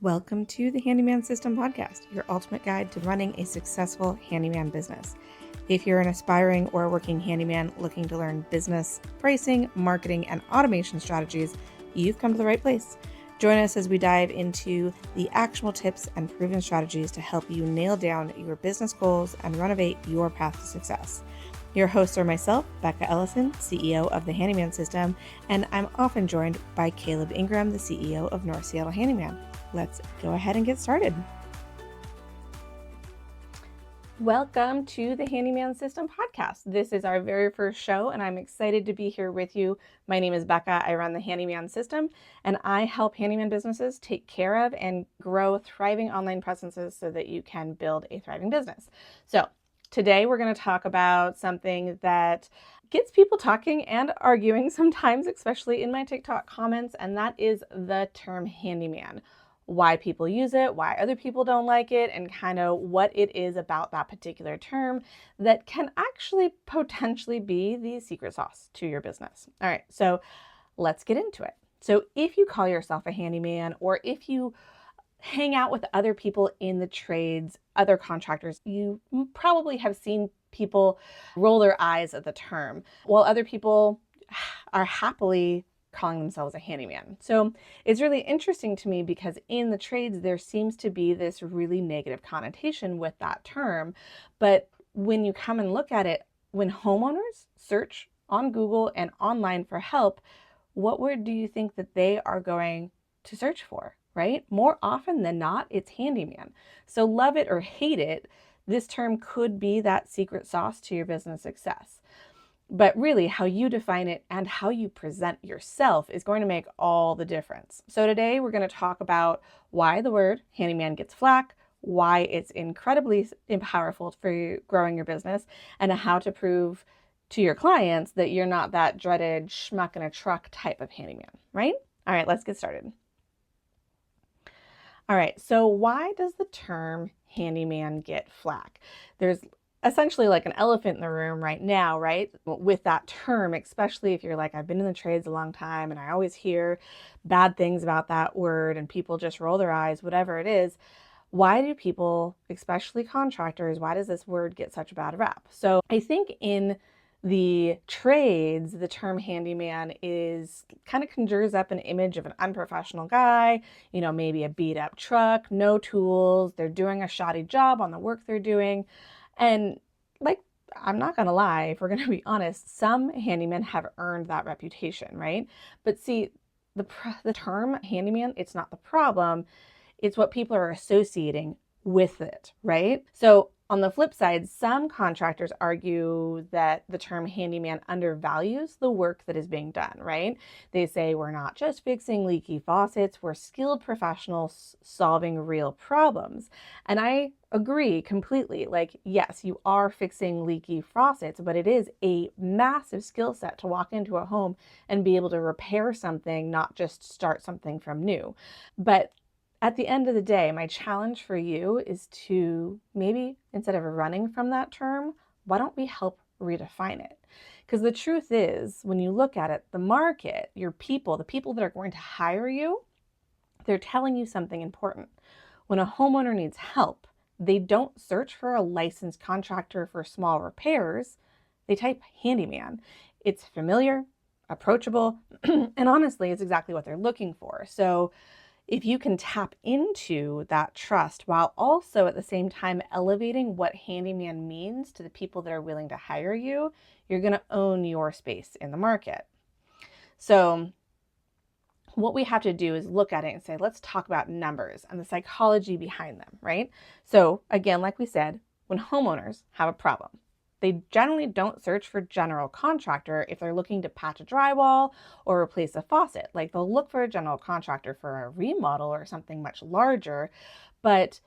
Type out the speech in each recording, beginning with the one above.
Welcome to the Handyman System Podcast, your ultimate guide to running a successful handyman business. If you're an aspiring or working handyman looking to learn business, pricing, marketing, and automation strategies, you've come to the right place. Join us as we dive into the actionable tips and proven strategies to help you nail down your business goals and renovate your path to success. Your hosts are myself, Becca Ellison, CEO of the Handyman System, and I'm often joined by Caleb Ingram, the CEO of North Seattle Handyman. Let's go ahead and get started. Welcome to the Handyman System Podcast. This is our very first show, and I'm excited to be here with you. My name is Becca. I run the Handyman System, and I help handyman businesses take care of and grow thriving online presences so that you can build a thriving business. So today we're going to talk about something that gets people talking and arguing sometimes, especially in my TikTok comments, and that is the term handyman. Why people use it, why other people don't like it, and kind of what it is about that particular term that can actually potentially be the secret sauce to your business. All right, so let's get into it. So if you call yourself a handyman, or if you hang out with other people in the trades, other contractors, you probably have seen people roll their eyes at the term, while other people are happily calling themselves a handyman. So it's really interesting to me because in the trades, there seems to be this really negative connotation with that term. But when you come and look at it, when homeowners search on Google and online for help, what word do you think that they are going to search for, right? More often than not, it's handyman. So love it or hate it, this term could be that secret sauce to your business success. But really, how you define it and how you present yourself is going to make all the difference. So today we're going to talk about why the word handyman gets flack, why it's incredibly powerful for growing your business, and how to prove to your clients that you're not that dreaded schmuck in a truck type of handyman, right? All right, let's get started. All right, so why does the term handyman get flack? There's essentially like an elephant in the room right now, right? With that term, especially if you're like, I've been in the trades a long time and I always hear bad things about that word and people just roll their eyes, whatever it is. Why do people, especially contractors, why does this word get such a bad rap? So I think in the trades, the term handyman is kind of conjures up an image of an unprofessional guy, maybe a beat up truck, no tools, they're doing a shoddy job on the work they're doing. And I'm not going to lie, if we're going to be honest, some handymen have earned that reputation, right? But see, the term handyman, it's not the problem. It's what people are associating with it, right? So on the flip side, some contractors argue that the term handyman undervalues the work that is being done, right? They say we're not just fixing leaky faucets, we're skilled professionals solving real problems. And I agree completely. Yes, you are fixing leaky faucets, but it is a massive skill set to walk into a home and be able to repair something, not just start something from new. But at the end of the day, my challenge for you is to maybe, instead of running from that term, why don't we help redefine it? Because the truth is, when you look at it, the market, your people, the people that are going to hire you, they're telling you something important. When a homeowner needs help, they don't search for a licensed contractor for small repairs. They type handyman. It's familiar, approachable, and honestly, it's exactly what they're looking for. So if you can tap into that trust while also at the same time elevating what handyman means to the people that are willing to hire you, you're going to own your space in the market. So what we have to do is look at it and say, let's talk about numbers and the psychology behind them, right? So again, like we said, when homeowners have a problem, they generally don't search for general contractor if they're looking to patch a drywall or replace a faucet. They'll look for a general contractor for a remodel or something much larger. But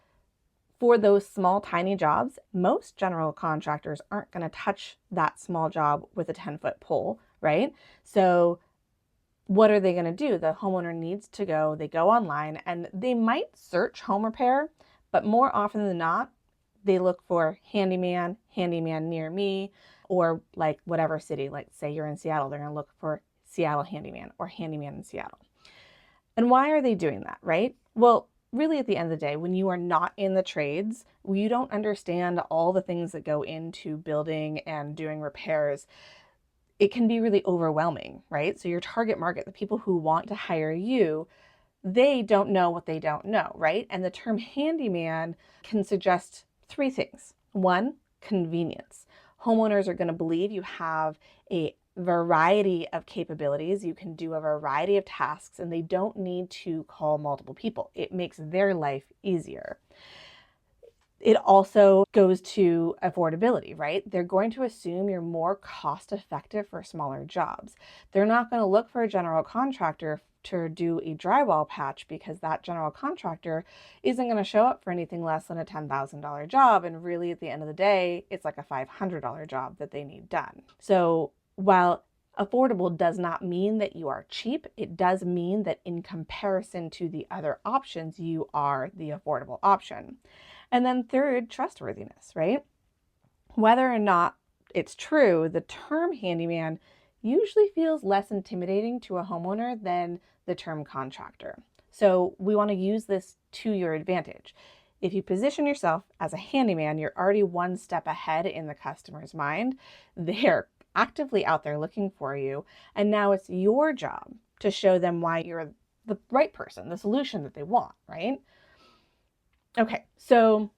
for those small, tiny jobs, most general contractors aren't going to touch that small job with a 10-foot pole, right? So what are they going to do? The homeowner needs to go, they go online and they might search home repair, but more often than not, they look for handyman near me, or whatever city, say you're in Seattle, they're going to look for Seattle handyman or handyman in Seattle. And why are they doing that, right? Well, really at the end of the day, when you are not in the trades, you don't understand all the things that go into building and doing repairs. It can be really overwhelming, right? So your target market, the people who want to hire you, they don't know what they don't know, right? And the term handyman can suggest three things. One, convenience. Homeowners are going to believe you have a variety of capabilities. You can do a variety of tasks and they don't need to call multiple people. It makes their life easier. It also goes to affordability, right? They're going to assume you're more cost effective for smaller jobs. They're not going to look for a general contractor to do a drywall patch because that general contractor isn't going to show up for anything less than a $10,000 job. And really, at the end of the day, it's like a $500 job that they need done. So while affordable does not mean that you are cheap, it does mean that in comparison to the other options, you are the affordable option. And then third, trustworthiness, right? Whether or not it's true, the term handyman usually feels less intimidating to a homeowner than the term contractor. So we want to use this to your advantage. If you position yourself as a handyman, you're already one step ahead in the customer's mind. They're actively out there looking for you. And now it's your job to show them why you're the right person, the solution that they want, right? Okay, so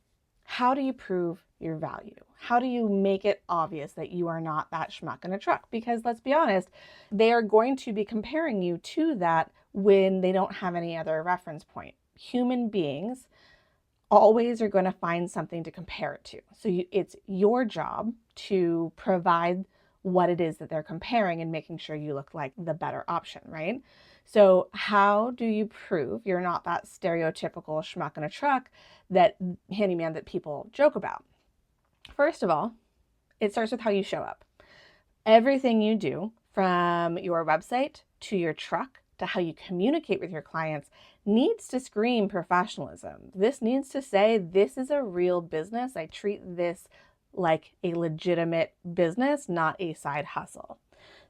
how do you prove your value? How do you make it obvious that you are not that schmuck in a truck? Because let's be honest, they are going to be comparing you to that when they don't have any other reference point. Human beings always are going to find something to compare it to. So it's your job to provide what it is that they're comparing and making sure you look like the better option, right? So how do you prove you're not that stereotypical schmuck in a truck, that handyman that people joke about? First of all, it starts with how you show up. Everything you do, from your website to your truck to how you communicate with your clients, needs to scream professionalism. This needs to say, this is a real business. I treat this like a legitimate business, not a side hustle.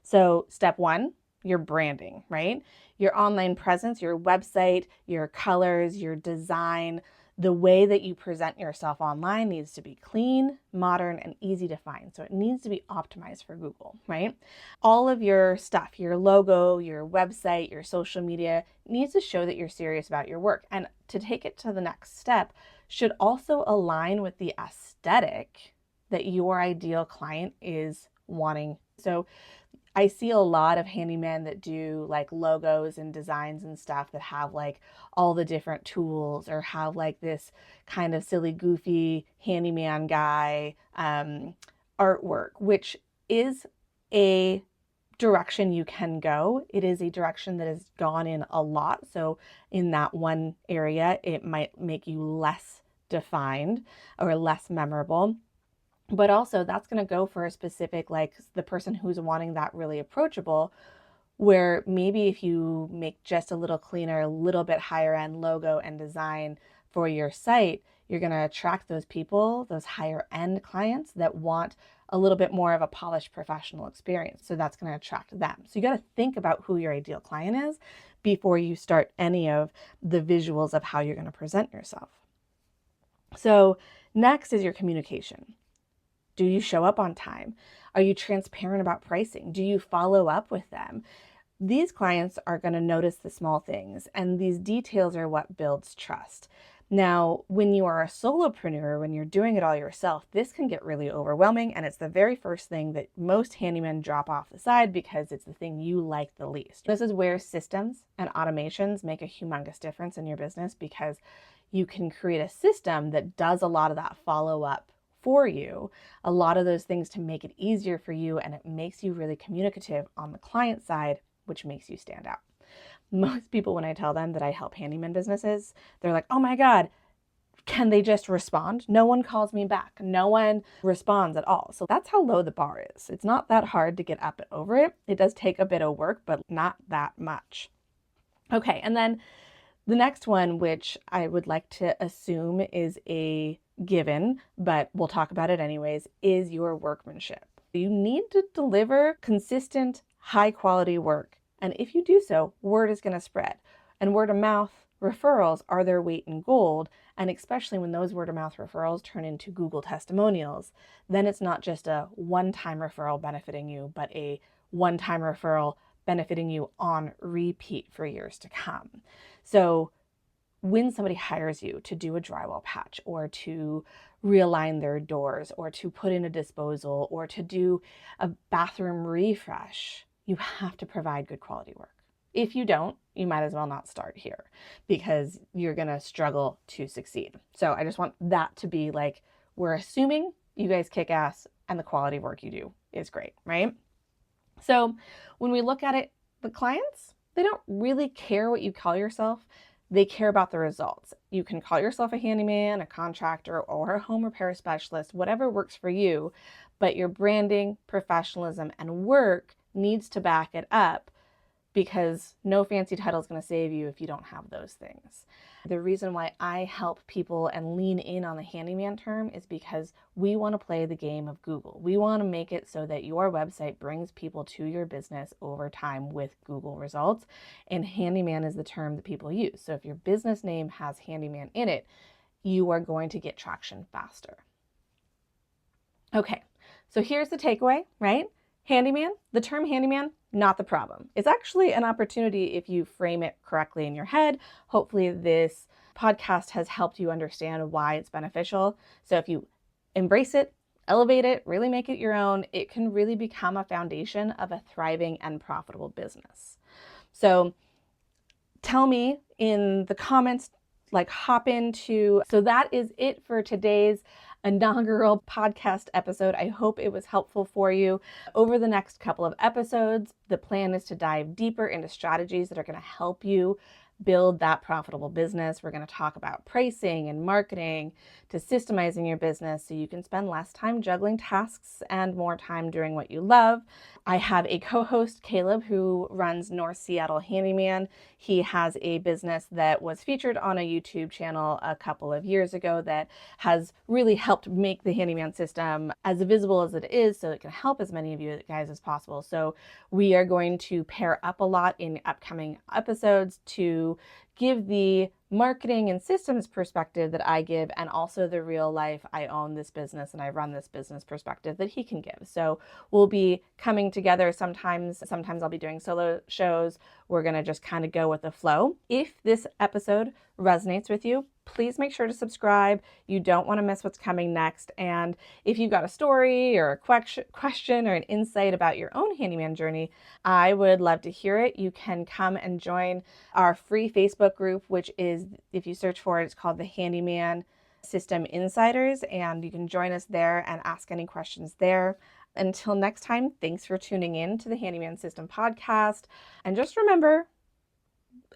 So step one, your branding, right? Your online presence, your website, your colors, your design, the way that you present yourself online needs to be clean, modern, and easy to find. So it needs to be optimized for Google, right? All of your stuff, your logo, your website, your social media needs to show that you're serious about your work. And to take it to the next step, should also align with the aesthetic that your ideal client is wanting. So I see a lot of handymen that do like logos and designs and stuff that have like all the different tools, or have like this kind of silly, goofy handyman guy artwork, which is a direction you can go. It is a direction that has gone in a lot. So in that one area, it might make you less defined or less memorable. But also that's going to go for a specific, like the person who's wanting that really approachable, where maybe if you make just a little cleaner, a little bit higher end logo and design for your site, you're going to attract those people, those higher end clients that want a little bit more of a polished professional experience. So that's going to attract them. So you got to think about who your ideal client is before you start any of the visuals of how you're going to present yourself. So next is your communication. Do you show up on time? Are you transparent about pricing? Do you follow up with them? These clients are going to notice the small things, and these details are what builds trust. Now, when you are a solopreneur, when you're doing it all yourself, this can get really overwhelming, and it's the very first thing that most handymen drop off the side because it's the thing you like the least. This is where systems and automations make a humongous difference in your business, because you can create a system that does a lot of that follow-up for you, a lot of those things to make it easier for you, and it makes you really communicative on the client side, which makes you stand out. Most people, when I tell them that I help handyman businesses, they're like, oh my God, can they just respond? No one calls me back. No one responds at all. So that's how low the bar is. It's not that hard to get up and over it. It does take a bit of work, but not that much. Okay, and then the next one, which I would like to assume is a given, but we'll talk about it anyways, is your workmanship. You need to deliver consistent, high quality work. And if you do so, word is going to spread. And word of mouth referrals are their weight in gold. And especially when those word of mouth referrals turn into Google testimonials, then it's not just a one-time referral benefiting you, but a one-time referral benefiting you on repeat for years to come. So when somebody hires you to do a drywall patch or to realign their doors or to put in a disposal or to do a bathroom refresh, you have to provide good quality work. If you don't, you might as well not start here because you're going to struggle to succeed. So I just want that to be like, we're assuming you guys kick ass and the quality work you do is great, right? So when we look at it, the clients, they don't really care what you call yourself. They care about the results. You can call yourself a handyman, a contractor, or a home repair specialist, whatever works for you, but your branding, professionalism, and work needs to back it up, because no fancy title is going to save you if you don't have those things. The reason why I help people and lean in on the handyman term is because we want to play the game of Google. We want to make it so that your website brings people to your business over time with Google results. And handyman is the term that people use. So if your business name has handyman in it, you are going to get traction faster. Okay, so here's the takeaway, right? Handyman, the term handyman, not the problem. It's actually an opportunity if you frame it correctly in your head. Hopefully this podcast has helped you understand why it's beneficial. So if you embrace it, elevate it, really make it your own, it can really become a foundation of a thriving and profitable business. So tell me in the comments, like hop into, so that is it for today's inaugural podcast episode. I hope it was helpful for you. Over the next couple of episodes, the plan is to dive deeper into strategies that are going to help you build that profitable business. We're going to talk about pricing and marketing to systemizing your business so you can spend less time juggling tasks and more time doing what you love. I have a co-host, Caleb, who runs North Seattle Handyman. He has a business that was featured on a YouTube channel a couple of years ago that has really helped make the handyman system as visible as it is so it can help as many of you guys as possible. So we are going to pair up a lot in upcoming episodes to give the marketing and systems perspective that I give, and also the real life, I own this business and I run this business perspective that he can give. So we'll be coming together sometimes I'll be doing solo shows. We're going to just kind of go with the flow. If this episode resonates with you, please make sure to subscribe. You don't want to miss what's coming next. And if you've got a story or a question or an insight about your own handyman journey, I would love to hear it. You can come and join our free Facebook group, which is, if you search for it, it's called the Handyman System Insiders, and you can join us there and ask any questions there. Until next time, thanks for tuning in to the Handyman System podcast. And just remember,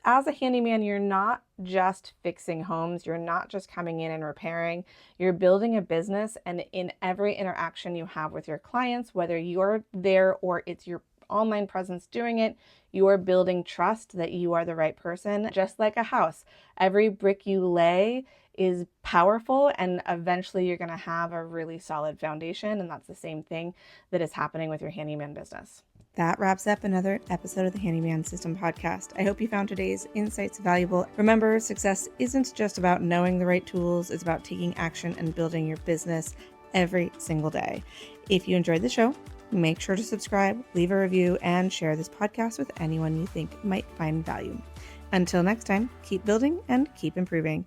as a handyman, you're not just fixing homes. You're not just coming in and repairing. You're building a business, and in every interaction you have with your clients, whether you're there or it's your online presence doing it, you are building trust that you are the right person. Just like a house, every brick you lay is powerful, and eventually you're going to have a really solid foundation. And that's the same thing that is happening with your handyman business. That wraps up another episode of the Handyman System podcast. I hope you found today's insights valuable. Remember, success isn't just about knowing the right tools, it's about taking action and building your business every single day. If you enjoyed the show, make sure to subscribe, leave a review, and share this podcast with anyone you think might find value. Until next time, keep building and keep improving.